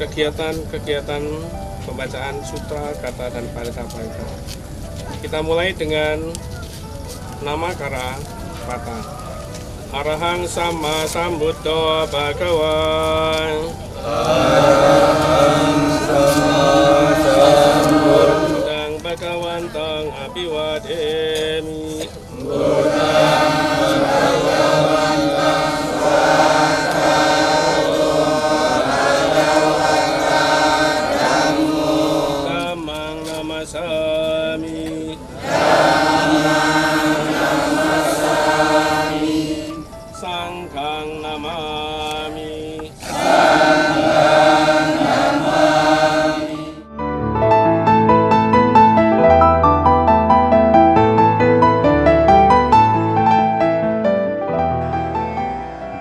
kegiatan pembacaan sutra, kata, dan parita-parita. Kita mulai dengan nama kara pata. Arahang sama sambuddho bhagawan. Arahang sama sambuddho. Budang bhagawantang abiwademi. Budang bhagawantang Dhammang namasami. Sanghang namami.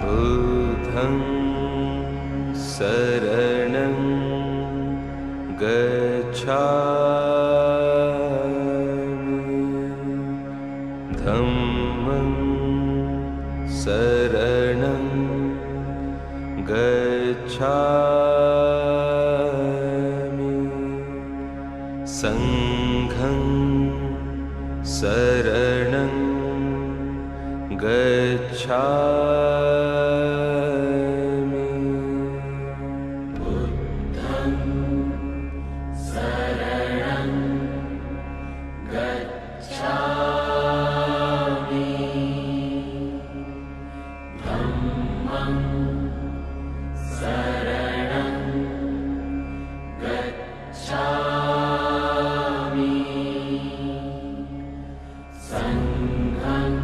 Buddhang saranang gacchami. Dhammang saranang gacchami. Sanghang saranang gacchami. Buddhang saranang gacchami. Dhammang saranang gacchami. Sanghang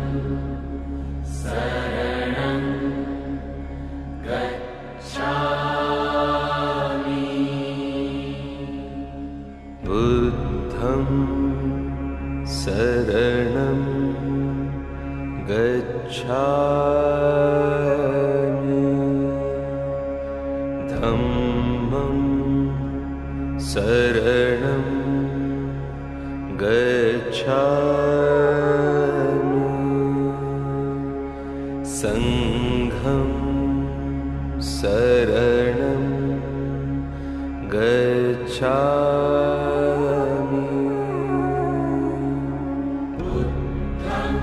saranang gacchami. Buddham saranam gacchami. Dhammam saranam gacchami. Sangham saranam gacchami. Buddham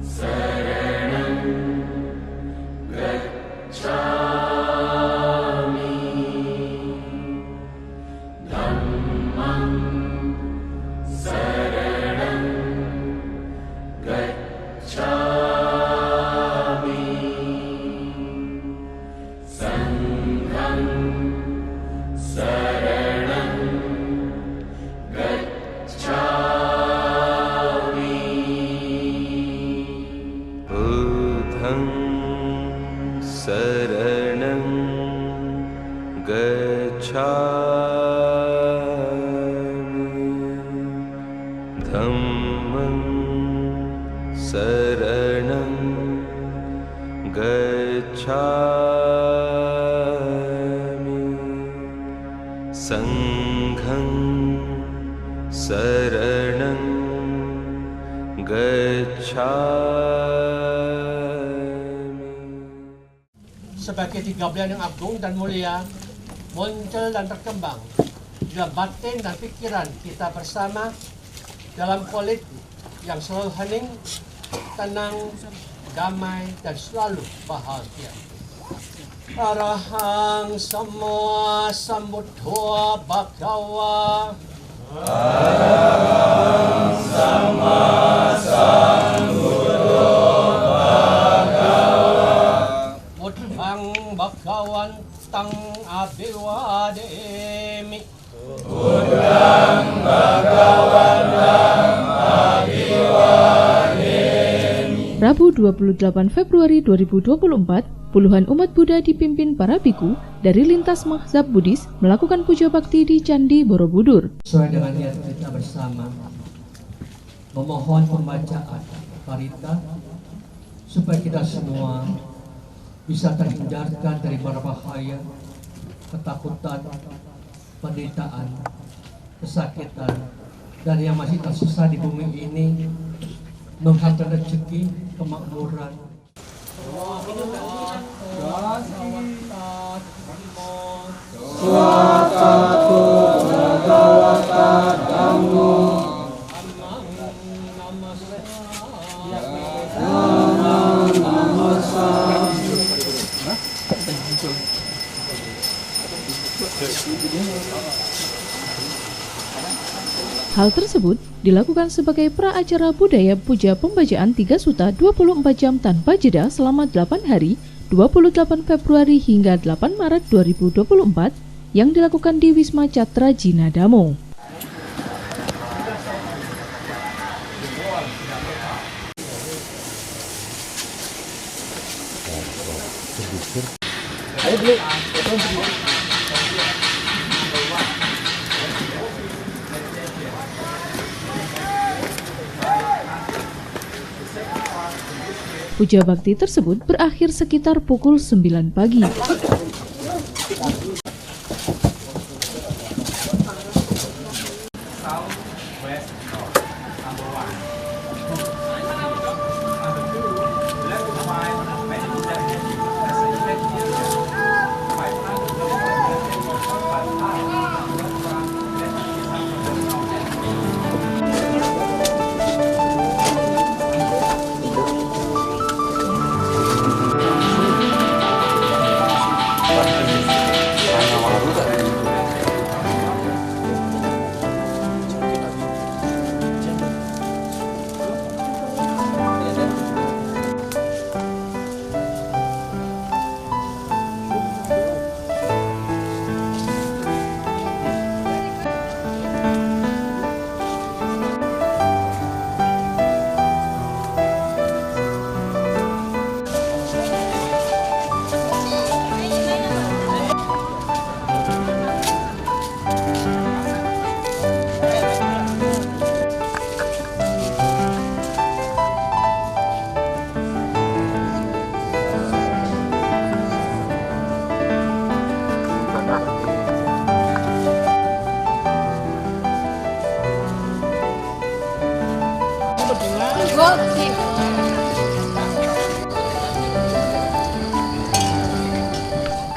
saranam gacchami. Dhammam saranam gacchami. Sangham saranam gacchami. Buddhang saranam gacchami. Dhammam saranam gacchami. Sangham saranam gacchami. Sebagai tiga bulan yang agung dan mulia, muncul dan berkembang dalam batin dan pikiran kita bersama dalam politik yang selalu hening, tenang, damai, dan selalu bahagia. Arahang sama sambuddho bhagawa. Arahang sama sambuddho bhagawa. Budhang bhagawantang abiwademi. Budhang bhagawantang abiwademi. Rabu 28 Februari 2024, puluhan umat Buddha dipimpin para biku dari lintas mazhab Buddhis melakukan puja bakti di Candi Borobudur. Sesuai dengan niat kita bersama, memohon pembacaan parita supaya kita semua bisa terhindarkan dari mara bahaya, ketakutan, penderitaan, kesakitan, dan yang masih tersisa di bumi ini, menghantar rezeki, kemakmuran. Hal tersebut dilakukan sebagai pra-acara budaya puja pembacaan 3 suta 24 jam tanpa jeda selama 8 hari 28 Februari hingga 8 Maret 2024 yang dilakukan di Wisma Catra Jinadamo. Puja bakti tersebut berakhir sekitar pukul 9 pagi.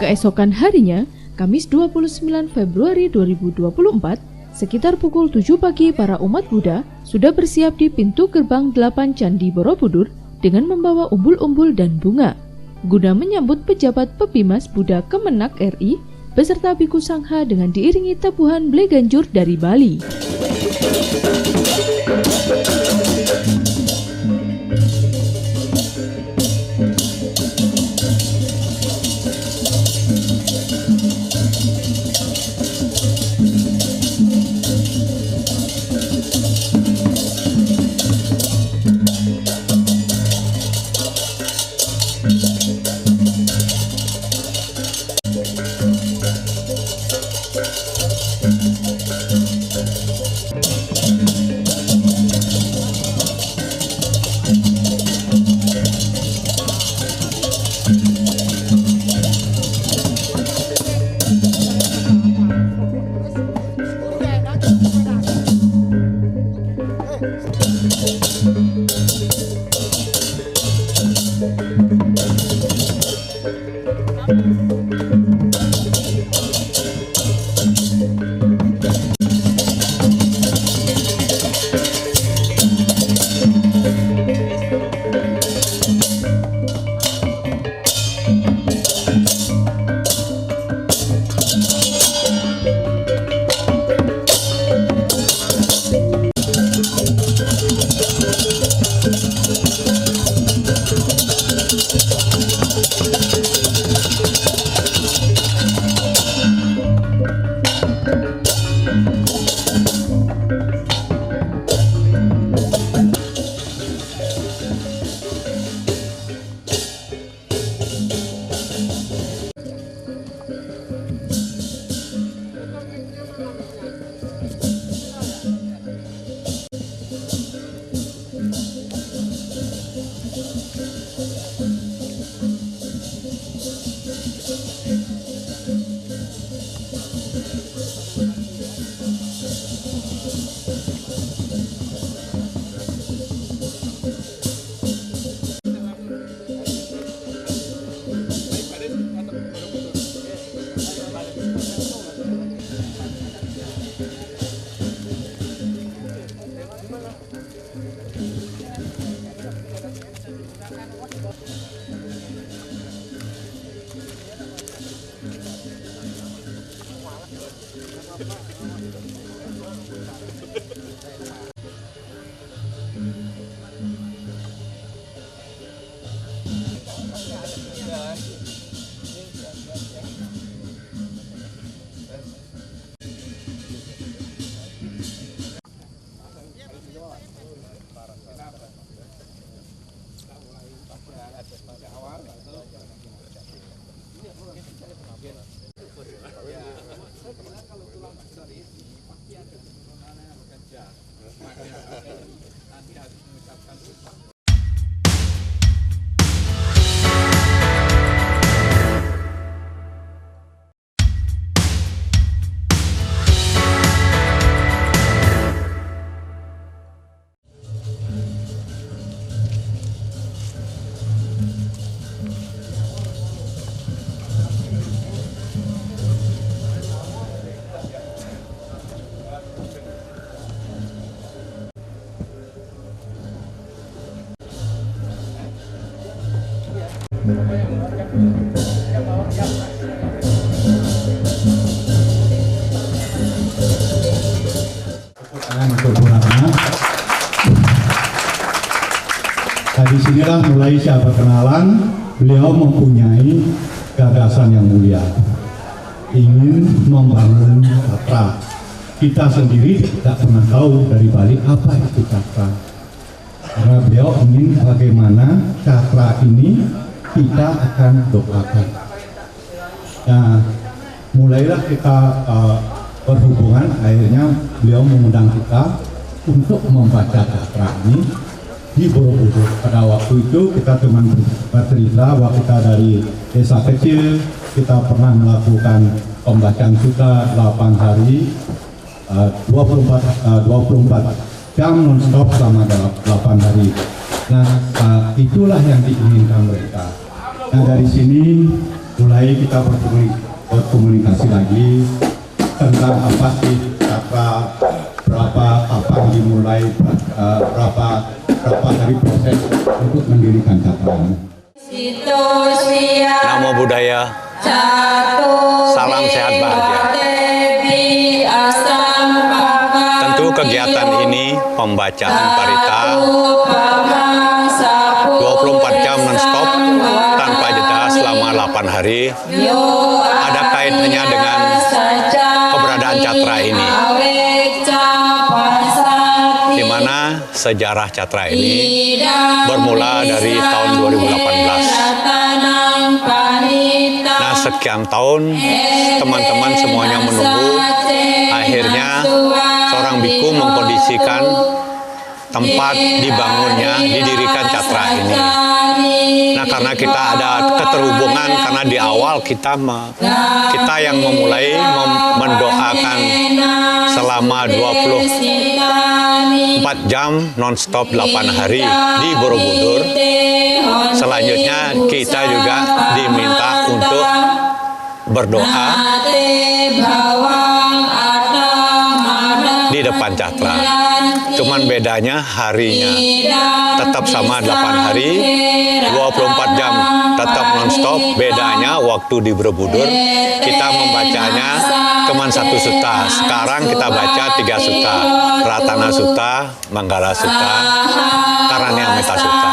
Keesokan harinya, Kamis 29 Februari 2024, sekitar pukul 7 pagi para umat Buddha sudah bersiap di pintu gerbang 8 Candi Borobudur dengan membawa umbul-umbul dan bunga, guna menyambut pejabat Pepimas Buddha Kemenak RI beserta Biku Sangha dengan diiringi tabuhan Bleganjur dari Bali. inilah mulai saya perkenalan, beliau mempunyai gagasan yang mulia, ingin membangun Catra. Kita sendiri tidak pernah tahu dari Bali apa itu Catra, karena beliau ingin bagaimana Catra ini kita akan doakan. Nah, mulailah kita berhubungan, akhirnya beliau mengundang kita untuk membaca Catra ini di Borobudur. Pada waktu itu kita cuma bercerita bahwa kita dari desa kecil, kita pernah melakukan pembacaan suta 8 hari, 24 jam non-stop selama 8 hari. Nah, itulah yang diinginkan mereka. Nah, dari sini mulai kita berkomunikasi lagi tentang apa sih Catra, kapan dimulai, berapa hari proses untuk mendirikan Catra. Namo Buddhaya, salam sehat bahagia. Tentu kegiatan ini pembacaan parita 24 jam non-stop tanpa jeda selama 8 hari ada kaitannya dengan keberadaan Catra ini, di mana sejarah Catra ini bermula dari tahun 2018. Nah, sekian tahun teman-teman semuanya menunggu, akhirnya seorang biku mengkondisikan tempat didirikan Catra ini. Nah, karena kita ada keterhubungan, karena di awal kita yang memulai mendoakan selama 24 jam non-stop 8 hari di Borobudur. Selanjutnya kita juga diminta untuk berdoa di depan Catra. Cuman bedanya harinya tetap sama 8 hari, 24 jam tetap non-stop. Bedanya waktu di Borobudur kita membacanya cuma 1 suta. Sekarang kita baca 3 suta. Ratana Sutta, Manggala Sutta, Karaniamita Sutta.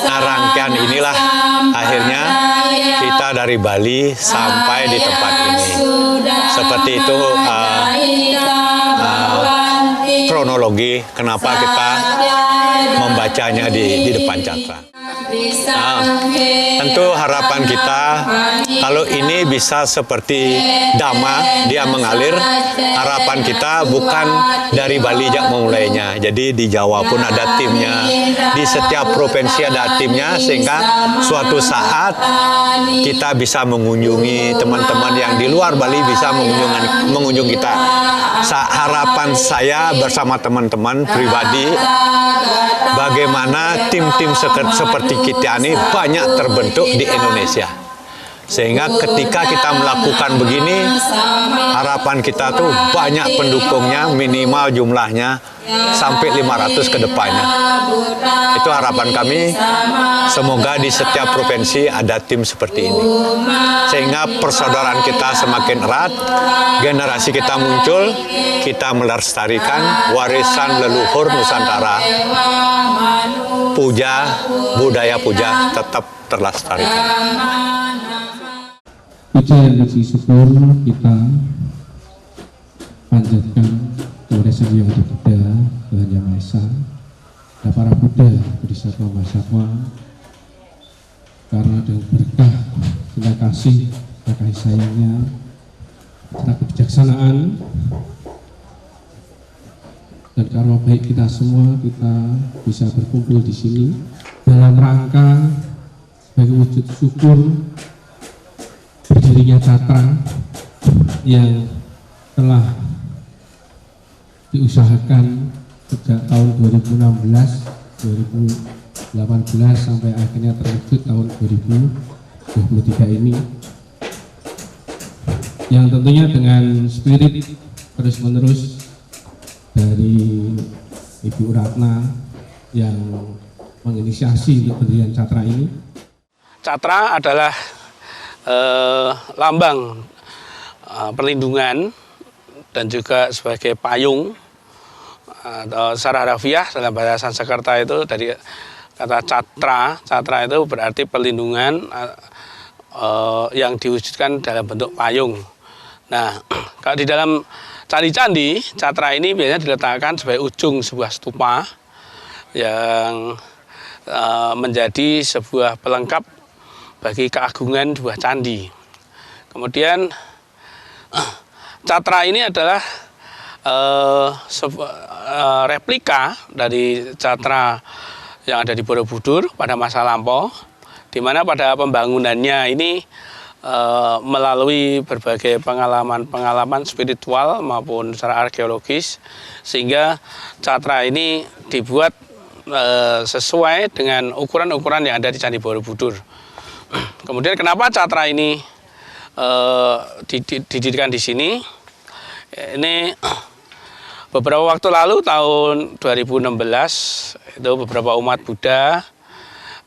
Nah, rangkaian inilah akhirnya kita dari Bali sampai di tempat ini. Seperti itu kronologi kenapa kita membacanya di depan Catra. Tentu harapan kita kalau ini bisa seperti Dhamma, dia mengalir. Harapan kita bukan dari Bali jak memulainya. Jadi di Jawa pun ada timnya, di setiap provinsi ada timnya, sehingga suatu saat kita bisa mengunjungi teman-teman yang di luar Bali bisa mengunjungi kita. Harapan saya bersama teman-teman pribadi, bagaimana tim-tim seperti kita ini banyak terbentuk di Indonesia. Sehingga ketika kita melakukan begini, harapan kita tuh banyak pendukungnya, minimal jumlahnya sampai 500 ke depannya. Itu harapan kami, semoga di setiap provinsi ada tim seperti ini. Sehingga persaudaraan kita semakin erat, generasi kita muncul, kita melestarikan warisan leluhur Nusantara. Budaya puja tetap terlestarikan. Puja dan puji syukur kita panjatkan kepada Sang Hyang Widi Buddha, Tuhan Yang Maha Esa, dan para Buddha, Bodhisattva, Mahasatwa, karena dengan berkah, cinta kasih, kasih sayangnya, serta kebijaksanaan, dan karma baik kita semua, kita bisa berkumpul di sini dalam rangka sebagai wujud syukur berdirinya Catra yang telah diusahakan sejak tahun 2016, 2018 sampai akhirnya terwujud tahun 2023 ini, yang tentunya dengan spirit terus-menerus dari Ibu Ratna yang menginisiasi untuk pendirian Catra ini. Catra adalah lambang perlindungan dan juga sebagai payung atau secara harfiah dalam bahasa Sanskerta itu dari kata catra itu berarti perlindungan yang diwujudkan dalam bentuk payung. Nah, kalau di dalam candi-candi, catra ini biasanya diletakkan sebagai ujung sebuah stupa yang menjadi sebuah pelengkap bagi keagungan sebuah candi. Kemudian catra ini adalah replika dari catra yang ada di Borobudur pada masa lampau, di mana pada pembangunannya ini melalui berbagai pengalaman spiritual maupun secara arkeologis, sehingga catra ini dibuat sesuai dengan ukuran-ukuran yang ada di Candi Borobudur. Kemudian kenapa catra ini didirikan di sini? Ini beberapa waktu lalu tahun 2016 itu beberapa umat Buddha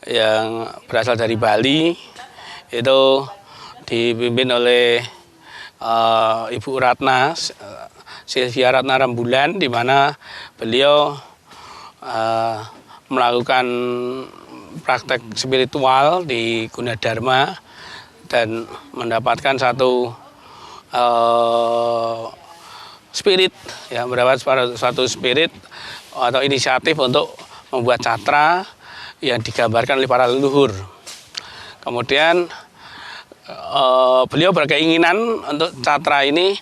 yang berasal dari Bali itu dipimpin oleh Ibu Ratna Sylvia Ratna Rembulan, di mana beliau melakukan praktek spiritual di Gunadarma dan mendapatkan satu spirit, ya, mendapat suatu spirit atau inisiatif untuk membuat catra yang digambarkan oleh para leluhur. Kemudian beliau berkeinginan untuk catra ini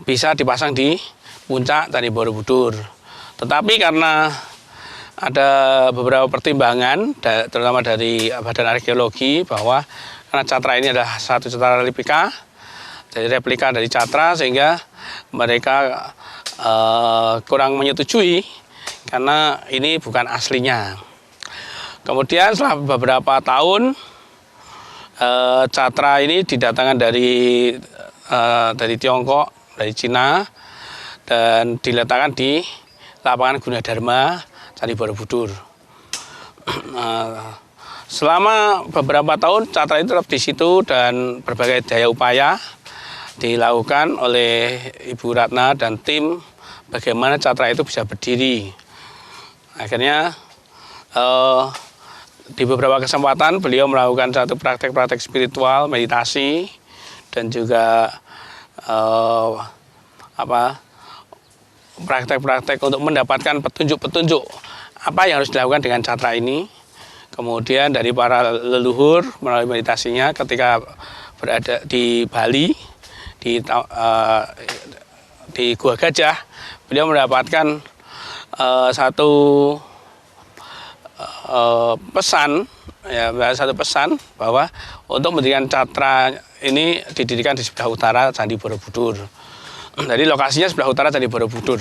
bisa dipasang di puncak Candi Borobudur. Tetapi karena ada beberapa pertimbangan, terutama dari Badan Arkeologi, bahwa karena catra ini adalah satu catra replika dari catra, sehingga mereka kurang menyetujui karena ini bukan aslinya. Kemudian setelah beberapa tahun catra ini didatangkan dari Tiongkok, dari Cina, dan diletakkan di lapangan Gunadarma Candi Borobudur. Selama beberapa tahun catra itu tetap di situ dan berbagai daya upaya dilakukan oleh Ibu Ratna dan tim bagaimana catra itu bisa berdiri. Akhirnya di beberapa kesempatan beliau melakukan satu praktek-praktek spiritual, meditasi, dan juga praktek-praktek untuk mendapatkan petunjuk-petunjuk apa yang harus dilakukan dengan catra ini. Kemudian dari para leluhur melalui meditasinya ketika berada di Bali, di Gua Gajah, beliau mendapatkan satu pesan bahwa untuk mendirikan catra ini didirikan di sebelah utara Candi Borobudur. Jadi lokasinya sebelah utara Candi Borobudur.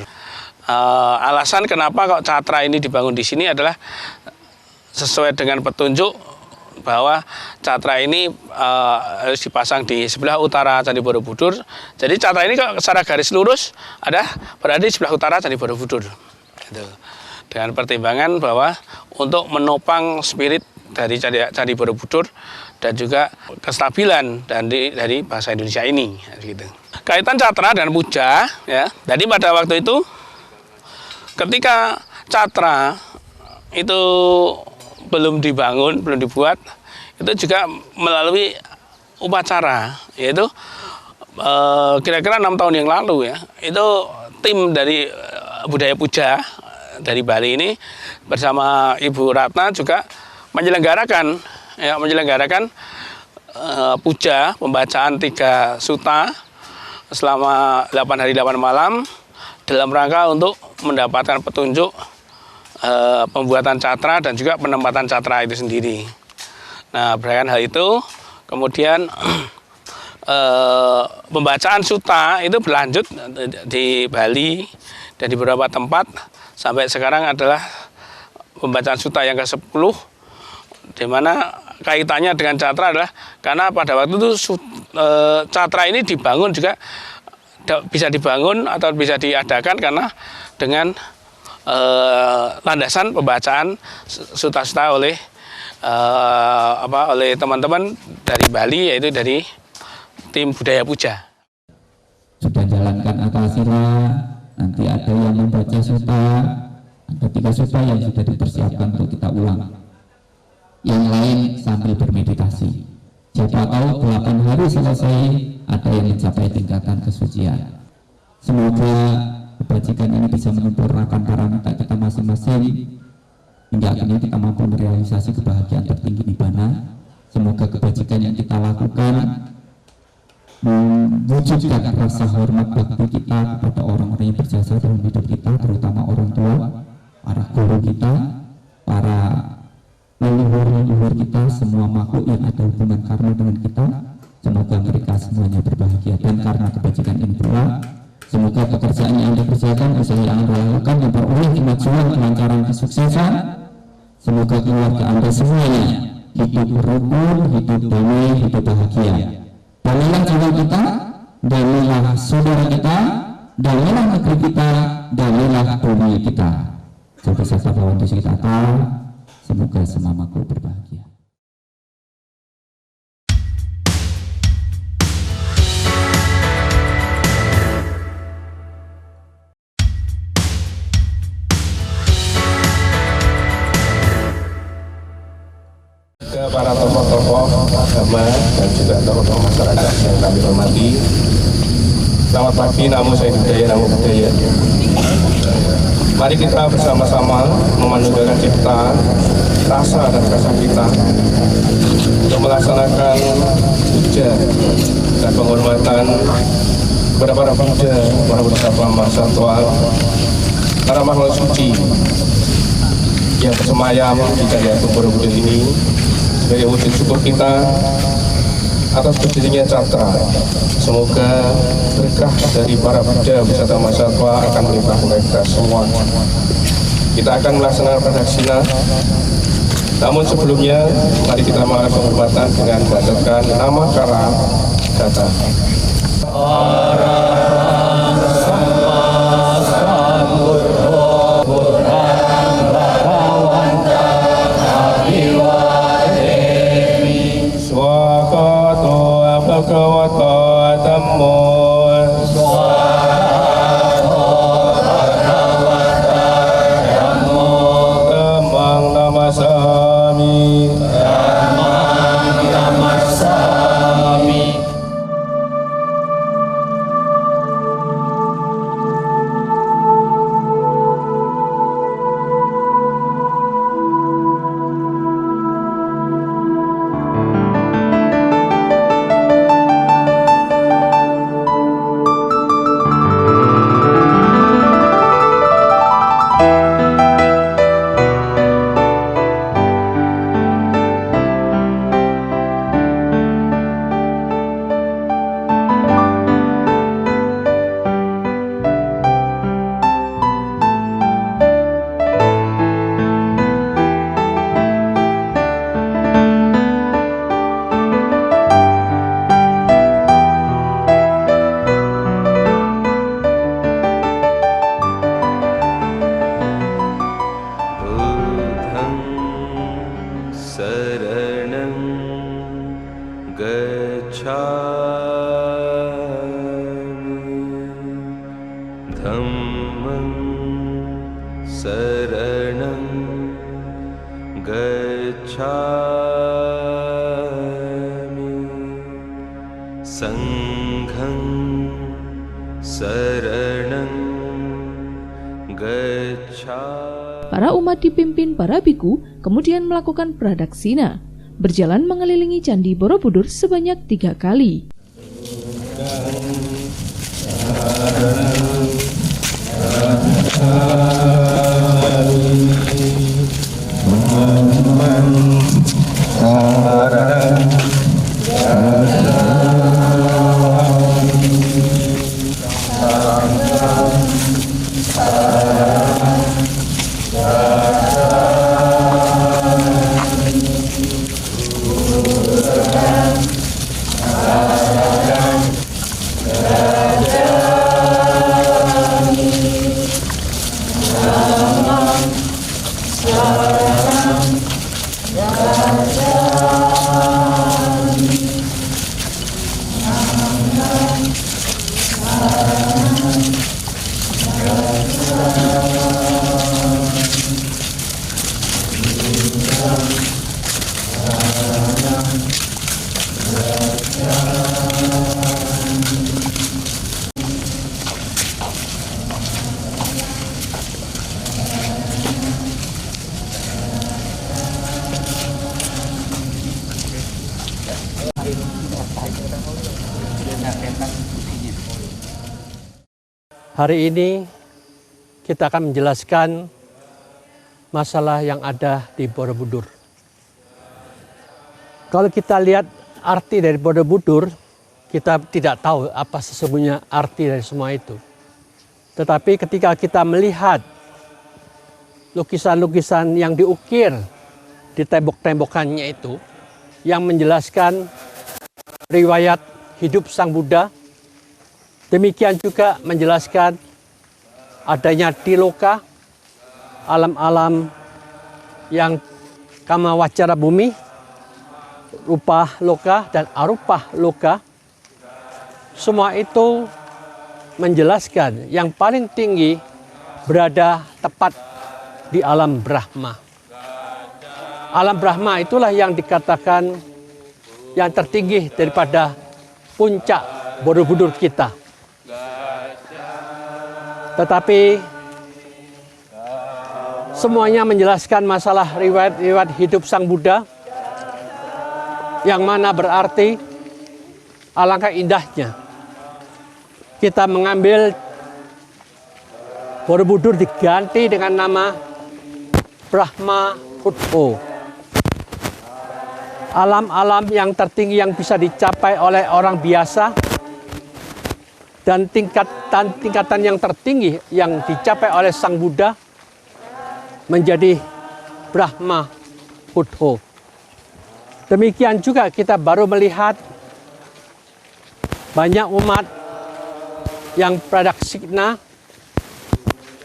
Alasan kenapa kok catra ini dibangun di sini adalah sesuai dengan petunjuk bahwa catra ini harus dipasang di sebelah utara Candi Borobudur. Jadi catra ini kalau secara garis lurus berada di sebelah utara Candi Borobudur. Gitu. Dengan pertimbangan bahwa untuk menopang spirit dari Candi Borobudur dan juga kestabilan dari bahasa Indonesia ini. Gitu. Kaitan catra dan puja, ya. Jadi pada waktu itu ketika catra itu belum dibangun, belum dibuat, itu juga melalui upacara, yaitu kira-kira 6 tahun yang lalu, ya, itu tim dari budaya puja dari Bali ini bersama Ibu Ratna juga menyelenggarakan puja, pembacaan 3 sutta selama 8 hari 8 malam dalam rangka untuk mendapatkan petunjuk pembuatan catra dan juga penempatan catra itu sendiri. Nah, berdasarkan hal itu, kemudian pembacaan sutta itu berlanjut di Bali dan di beberapa tempat sampai sekarang adalah pembacaan sutta yang ke-10, di mana kaitannya dengan catra adalah karena pada waktu itu catra ini dibangun juga bisa dibangun atau bisa diadakan karena dengan landasan pembacaan sutta-sutta oleh teman-teman dari Bali, yaitu dari tim budaya puja. Sudah jalankan akal sila, nanti ada yang membaca sutta, Ada 3 suta yang sudah dipersiapkan untuk kita ulang. Yang lain sambil bermeditasi. Siapa tahu 8 hari selesai ada yang mencapai tingkatan kesucian. Semoga kebajikan ini bisa menyempurnakan paramita kita masing-masing hingga akhirnya kita mampu merealisasi kebahagiaan tertinggi di mana. Semoga kebajikan yang kita lakukan mewujudkan rasa hormat bakti kita kepada orang-orang yang berjasa dalam hidup kita, terutama orang tua, para guru kita, para leluhur-leluhur kita, semua makhluk yang ada hubungan karma dengan kita. Semoga mereka semuanya berbahagia, dan karena kebajikan ini pula semoga pekerjaan yang Anda kerjakan, usaha yang Anda lakukan memperoleh kemajuan, kelancaran, kesuksesan. Semoga keluarga Anda semuanya hidup rukun, hidup damai, hidup bahagia. Damailah jiwa kita, damailah saudara kita, damailah negeri kita, damailah bumi kita. Sampai sasa bawantu kita tahu, semoga semua makhluk berbahagia. Ke para tokoh-tokoh agama dan juga tokoh-tokoh masyarakat yang kami hormati. Selamat pagi, namo saya budaya, namo budaya. Mari kita bersama-sama memanunggalkan cipta, rasa dan rasa kita untuk melaksanakan puja dan penghormatan kepada para Buddha, para Bodhisattva, Satwa, para makhluk suci yang bersemayam di Candi Agung Borobudur ini, sebagai wujud syukur kita atas berdirinya Catra. Semoga berkah dari para Buddha beserta Satwa akan melimpah mereka semua. Kita akan melaksanakan pradaksina. Namun sebelumnya, mari kita mengalah penghormatan dengan membacakan nama kara data. Para umat dipimpin para biku kemudian melakukan pradaksina, berjalan mengelilingi Candi Borobudur sebanyak 3 kali. Hari ini kita akan menjelaskan masalah yang ada di Borobudur. Kalau kita lihat arti dari Borobudur, kita tidak tahu apa sesungguhnya arti dari semua itu. Tetapi ketika kita melihat lukisan-lukisan yang diukir di tembok-tembokannya itu, yang menjelaskan riwayat hidup Sang Buddha, demikian juga menjelaskan adanya Tiloka, alam-alam yang kama wacara bumi, rupa loka dan arupa loka. Semua itu menjelaskan yang paling tinggi berada tepat di alam Brahma. Alam Brahma itulah yang dikatakan yang tertinggi daripada puncak Borobudur kita. Tetapi semuanya menjelaskan masalah riwayat hidup Sang Buddha, yang mana berarti alangkah indahnya kita mengambil Borobudur diganti dengan nama Brahma Puttho. Alam-alam yang tertinggi yang bisa dicapai oleh orang biasa dan tingkatan yang tertinggi yang dicapai oleh Sang Buddha menjadi Brahma Puttho. Demikian juga kita baru melihat banyak umat yang pradaksina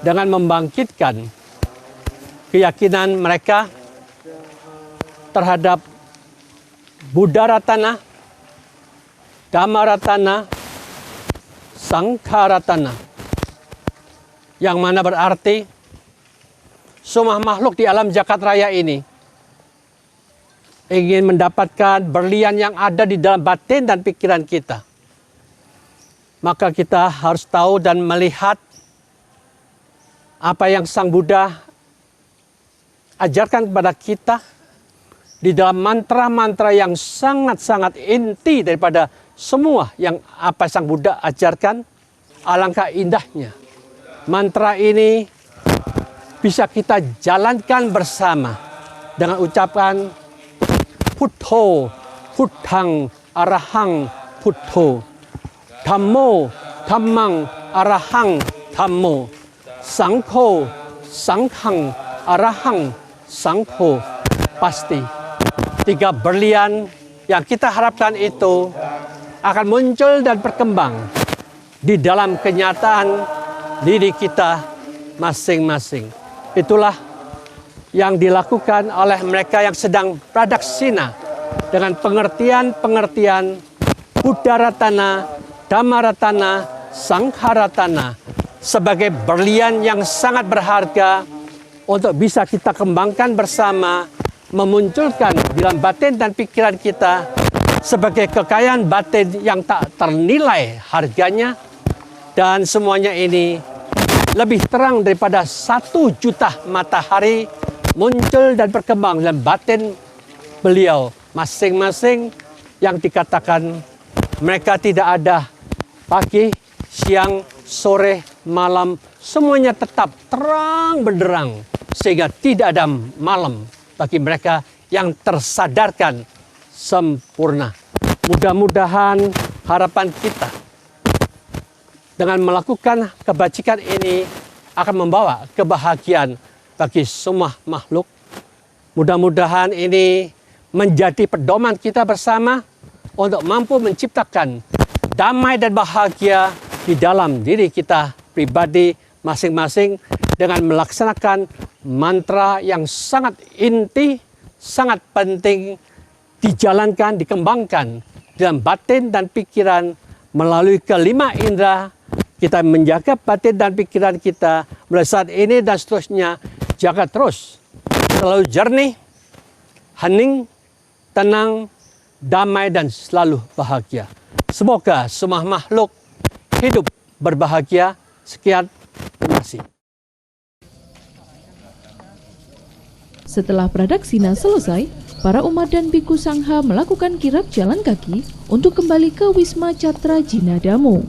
dengan membangkitkan keyakinan mereka terhadap Buddha Ratana, Dhamma Ratana, Sangha Ratana, yang mana berarti semua makhluk di alam jagat raya ini ingin mendapatkan berlian yang ada di dalam batin dan pikiran kita. Maka kita harus tahu dan melihat apa yang Sang Buddha ajarkan kepada kita di dalam mantra-mantra yang sangat-sangat inti daripada semua yang apa Sang Buddha ajarkan. Alangkah indahnya mantra ini bisa kita jalankan bersama dengan ucapan Puttho, Puttang, Arahang, Puttho. Dhammo, Dhammang, Arahang, Dhammo. Sangho, Sanghang, Arahang, Sangho. Pasti 3 berlian yang kita harapkan itu akan muncul dan berkembang di dalam kenyataan diri kita masing-masing. Itulah yang dilakukan oleh mereka yang sedang pradaksina dengan pengertian-pengertian Buddha Ratana, Dhamma Ratana, Sangha Ratana sebagai berlian yang sangat berharga untuk bisa kita kembangkan bersama, memunculkan di dalam batin dan pikiran kita sebagai kekayaan batin yang tak ternilai harganya, dan semuanya ini lebih terang daripada 1 juta matahari muncul dan berkembang dalam batin beliau masing-masing, yang dikatakan mereka tidak ada pagi, siang, sore, malam, semuanya tetap terang benderang sehingga tidak ada malam bagi mereka yang tersadarkan sempurna. Mudah-mudahan harapan kita dengan melakukan kebajikan ini akan membawa kebahagiaan bagi semua makhluk. Mudah-mudahan ini menjadi pedoman kita bersama untuk mampu menciptakan damai dan bahagia di dalam diri kita pribadi masing-masing dengan melaksanakan mantra yang sangat inti, sangat penting dijalankan, dikembangkan dalam batin dan pikiran melalui kelima indera. Kita menjaga batin dan pikiran kita mulai saat ini dan seterusnya, jaga terus selalu jernih, hening, tenang, damai dan selalu bahagia. Semoga semua makhluk hidup berbahagia. Sekian, terima kasih. Setelah pradaksina selesai, para umat dan biku sangha melakukan kirap jalan kaki untuk kembali ke Wisma Catra Jinadamo.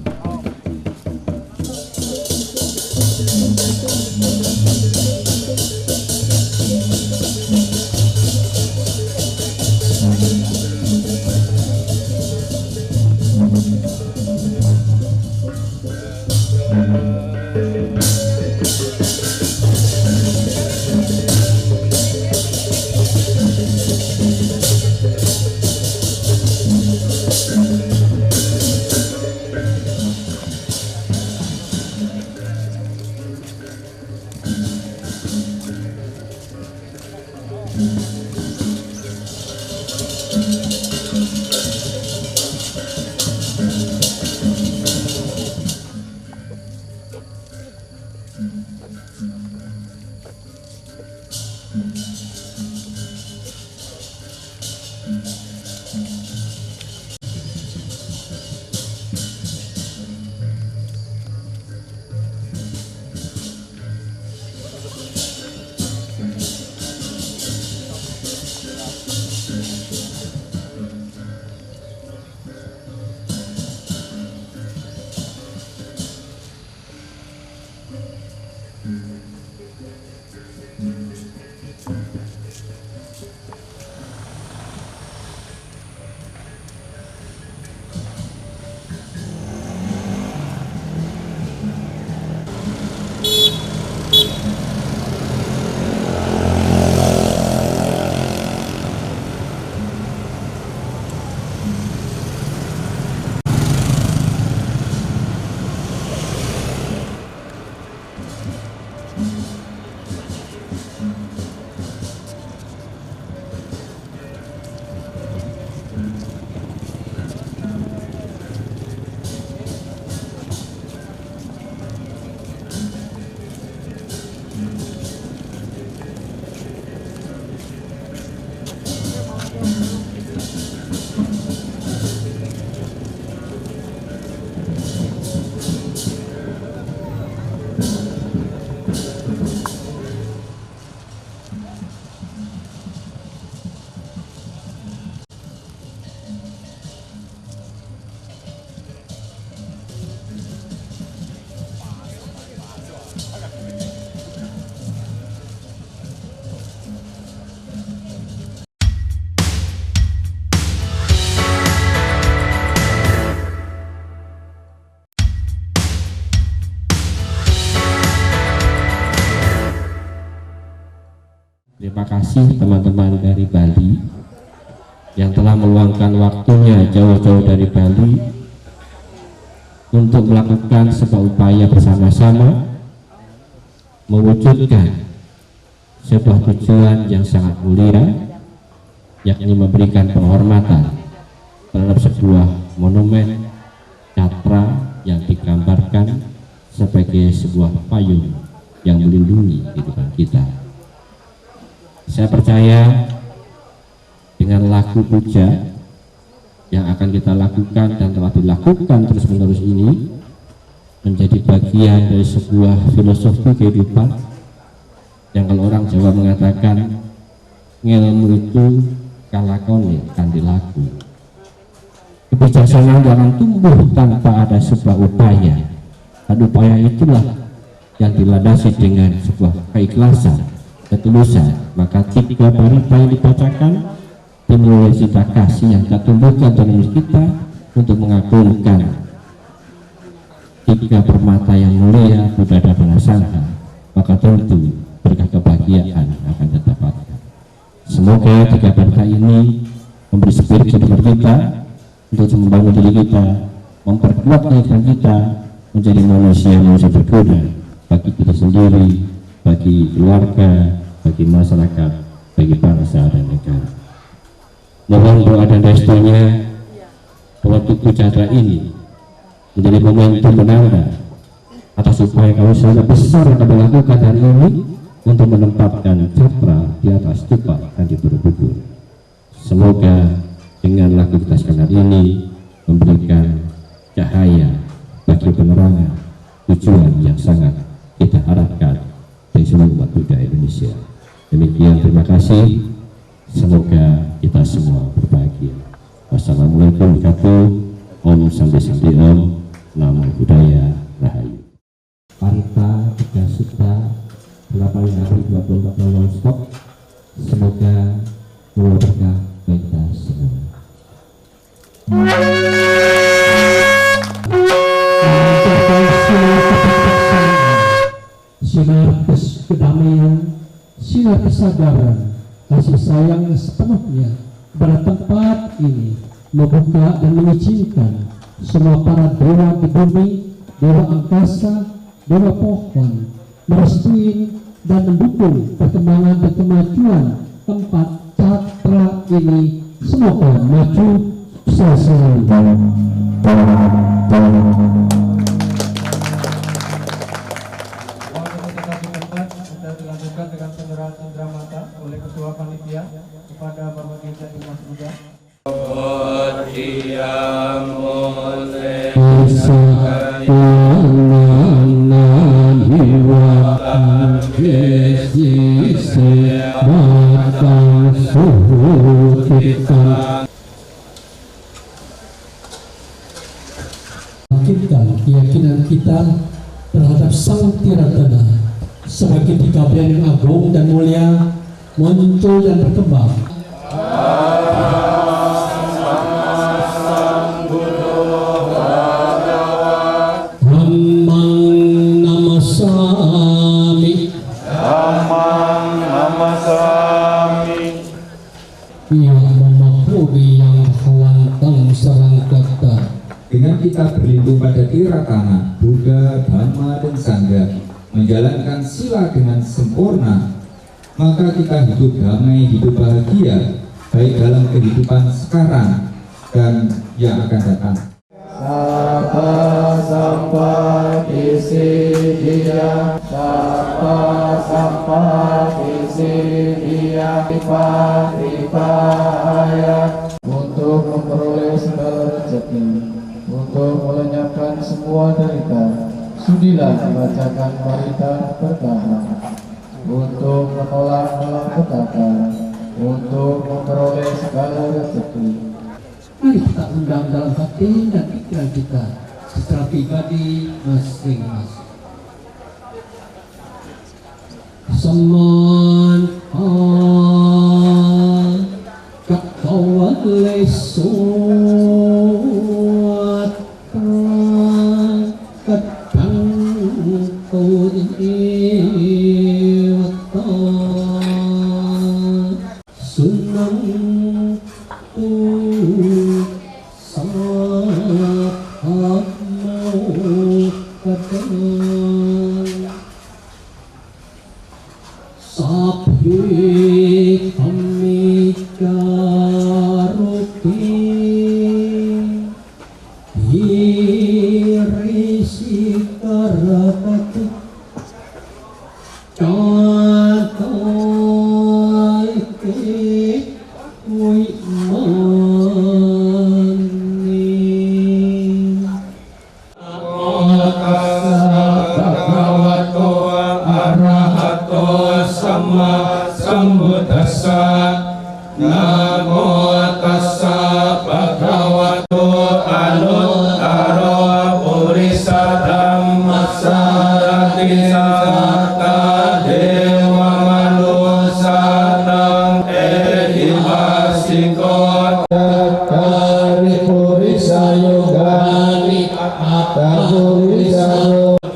Terima kasih teman-teman dari Bali yang telah meluangkan waktunya jauh-jauh dari Bali untuk melakukan sebuah upaya bersama-sama mewujudkan sebuah tujuan yang sangat mulia, yakni memberikan penghormatan terhadap sebuah monumen catra yang digambarkan sebagai sebuah payung yang melindungi kehidupan kita. Saya percaya dengan laku puja yang akan kita lakukan dan telah dilakukan terus-menerus ini menjadi bagian dari sebuah filosofi kehidupan yang kalau orang Jawa mengatakan ngelmu itu kalakone kandilaku. Kebijaksanaan jangan tumbuh tanpa ada sebuah upaya, dan upaya itulah yang dilandasi dengan sebuah keikhlasan, ketulusan. Maka 3 berita yang dibacakan dimulai cita kasih yang kita tumbuhkan dalam diri kita untuk mengagungkan 3 permata yang mulia Buddha Dhamma Sangha, maka tentu berkah kebahagiaan akan didapatkan. Semoga 3 berita ini memberi spirit kehidupan kita untuk membangun diri kita, memperkuat kehidupan kita menjadi manusia berguna bagi kita sendiri, bagi keluarga, bagi masyarakat, bagi bangsa dan negara. Mohon doa dan restunya bahwa Tugu Catra ini menjadi momentum penanda atas upaya kami sangat besar yang kami lakukan hari ini untuk menempatkan Catra di atas stupa Candi Borobudur. Semoga dengan laku kita sekalian ini memberikan cahaya bagi penerangan tujuan yang sangat kita harapkan dari seluruh umat Buddha Indonesia. Demikian, terima kasih. Semoga sinar kedamaian, sinar kesadaran, kasih sayang sepenuhnya pada tempat ini, membuka dan mengizinkan semua para dewa di bumi, dewa angkasa, dewa pohon, merestui dan mendukung perkembangan dan kemajuan tempat Catra ini. Semoga maju sukses selalu. Kita dilanjutkan dengan penyerahan cindera mata oleh Ketua Panitia kepada Bapak Gita Dimas Buddha. Keyakinan kita terhadap Sang Tiratana sebagai tiga yang agung dan mulia muncul dan berkembang. Yang memakmuri yang melantang serang kata. Dengan kita berlindung pada Tiratana, Buddha, Dhamma, dan Sangha, menjalankan sila dengan sempurna, maka kita hidup damai, hidup bahagia, baik dalam kehidupan sekarang dan yang akan datang. Sapa sampa kisidia, sapa sampa kisidia, ripaya untuk memperoleh segala rezeki, untuk melenyapkan semua derita. Sudilah membacakan parita berkah, untuk menolak malapetaka, untuk memperoleh segala rezeki. Mari kita undang dalam hati dan pikiran kita secara pribadi masing-masing. Saman kakawale suat kadang kau iwata sunang Sabhi kami karuti hirisi karakati catai ke Namo tassa bhagavato anuttaro purisa dhammasarati sata dewa manusanam ehivasiko kari purisa yogani atta purisa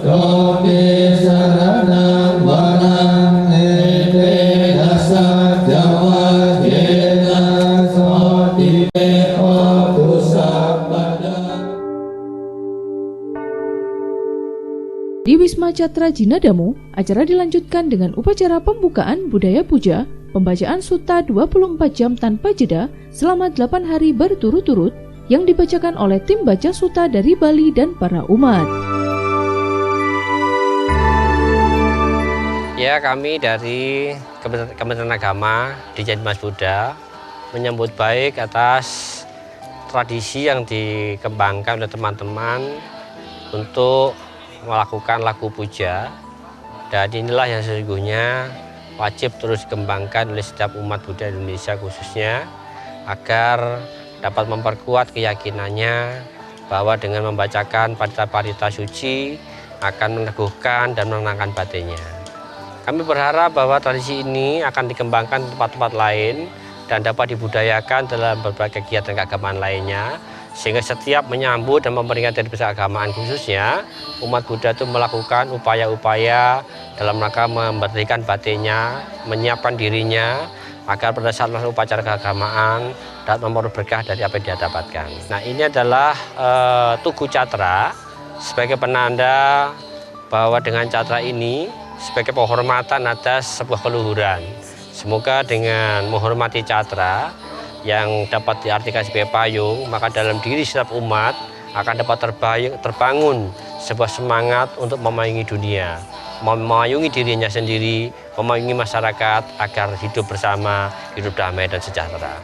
yogi saranam varam ete dasa jawa Di Wisma Catra Jinadamu, acara dilanjutkan dengan upacara pembukaan budaya puja, pembacaan sutta 24 jam tanpa jeda selama 8 hari berturut-turut yang dibacakan oleh tim baca sutta dari Bali dan para umat. Ya, kami dari Kementerian Agama Dijen Dimas Buddha menyambut baik atas tradisi yang dikembangkan oleh teman-teman untuk melakukan lagu puja, dan inilah yang sesungguhnya wajib terus dikembangkan oleh setiap umat Buddha Indonesia khususnya, agar dapat memperkuat keyakinannya bahwa dengan membacakan parita-parita suci akan meneguhkan dan menenangkan batinnya. Kami berharap bahwa tradisi ini akan dikembangkan di tempat-tempat lain dan dapat dibudayakan dalam berbagai kegiatan keagamaan lainnya, sehingga setiap menyambut dan memperingati hari besar keagamaan khususnya umat Buddha itu melakukan upaya-upaya dalam rangka membersihkan batinnya, menyiapkan dirinya agar pada saat melakukan upacara keagamaan dapat memperoleh berkah dari apa yang dia dapatkan. Nah, ini adalah Tugu Catra sebagai penanda bahwa dengan catra ini sebagai penghormatan atas sebuah keluhuran. Semoga dengan menghormati catra yang dapat diartikan sebagai payung, maka dalam diri setiap umat akan dapat terbangun sebuah semangat untuk memayungi dunia, memayungi dirinya sendiri, memayungi masyarakat agar hidup bersama, hidup damai dan sejahtera.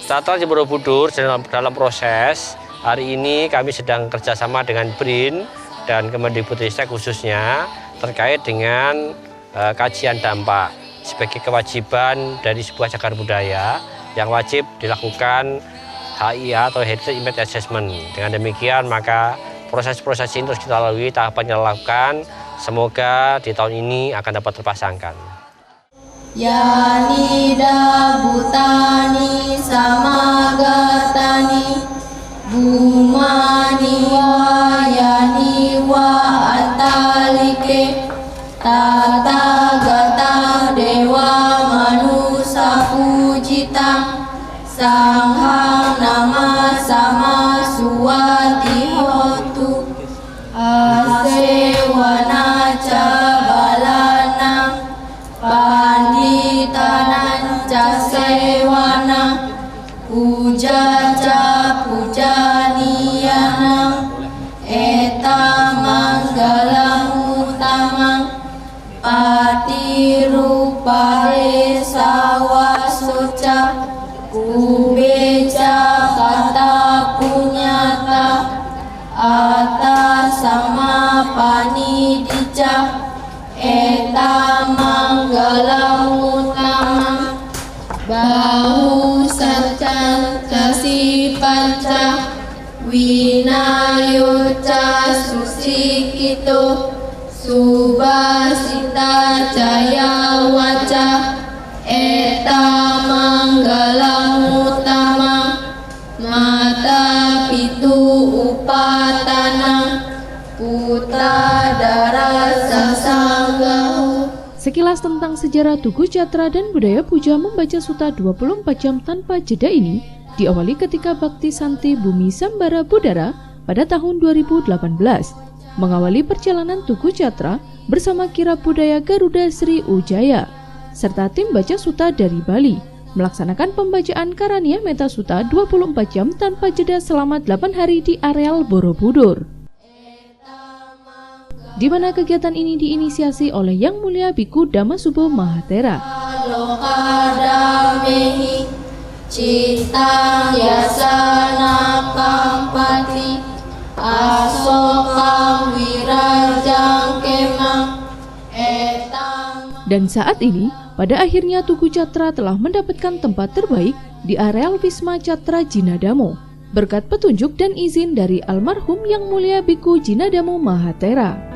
Catra di Borobudur dalam proses, hari ini kami sedang kerjasama dengan BRIN dan Kemendikbudristek khususnya terkait dengan kajian dampak sebagai kewajiban dari sebuah cagar budaya yang wajib dilakukan HIA atau Heritage Impact Assessment. Dengan demikian maka proses-proses ini terus kita lalui, tahapan kita lakukan. Semoga di tahun ini akan dapat terpasangkan. Yanida Bhutani Samagatani Bhumani Wayani Wa Antalike Tata Gata Dewa Manusa Pujita Sanghang Nama Sama Suwati Hotu Asewana Cabalana Panditanan Casewana Puja Pujaniyana Eta Manggalang Utamang Patirupare Sawasoca Kubeca Kata Punyata Ata Sama Panidica Eta Manggalang Utamang Bahu Satcan Casi Panca Winayoca Susikito Subasita Jaya Waca Eta Manggalang Utama Mata Pitu Upatana Putra Darasa Sanggahu. Sekilas tentang sejarah Tugu Catra dan budaya puja membaca suta 24 jam tanpa jeda ini diawali ketika Bakti Santi Bumi Sambara Budara pada tahun 2018 mengawali perjalanan Tugu Catra bersama Kirab Budaya Garuda Sri Ujaya serta tim baca suta dari Bali melaksanakan pembacaan Karania Meta Suta 24 jam tanpa jeda selama 8 hari di areal Borobudur, di mana kegiatan ini diinisiasi oleh Yang Mulia Biku Damasubo Mahatera. Citang Yasana Kampati Asokang Wirajang Kemang Etang. Dan saat ini, pada akhirnya Tugu Catra telah mendapatkan tempat terbaik di areal Wisma Catra Jinadamo berkat petunjuk dan izin dari almarhum Yang Mulia Biku Jinadamo Mahatera.